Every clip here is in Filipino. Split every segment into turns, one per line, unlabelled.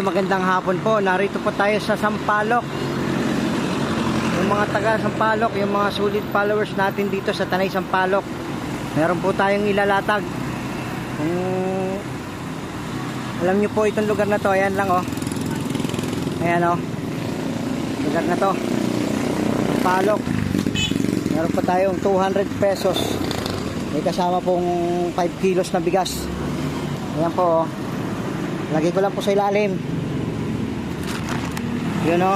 magandang hapon po. Narito po tayo sa Sampaloc. Yung mga taga Sampaloc, yung mga solid followers natin dito sa Tanay Sampaloc, meron po tayong ilalatag. Kung alam nyo po itong lugar na to, ayan lang oh. Ayan oh, lugar na to, Sampaloc. Meron po tayong 200 pesos. May kasama pong 5 kilos na bigas. Ayan po oh. Lagay ko lang po sa ilalim. Yun o.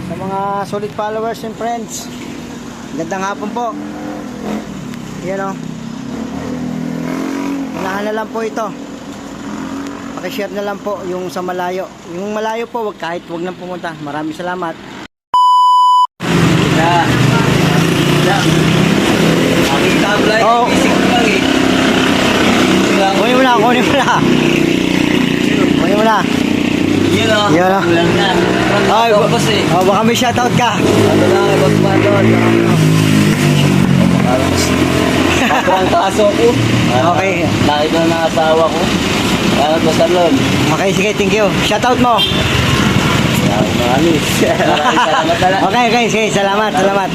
Sa mga solid followers and friends, gandang hapon po. Yun o. Unahan na lang po ito. Pakishare na lang po yung sa malayo. Yung malayo po, kahit wag nang pumunta. Maraming salamat. Oh. Kunin mo na, kunin mo na. Kunin mo na.
Yun o.
Yun o.
Ulan na.
Ay,
boss eh.
oh, baka may shoutout ka.
Ano lang, boss pa doon. Ang kaso ko.
Okay.
Nakita na ng asawa ko. Salamat po sa lon.
Okay, sige, thank you. Shoutout mo.
Maraming salamat na lang.
Okay, sige, salamat, salamat.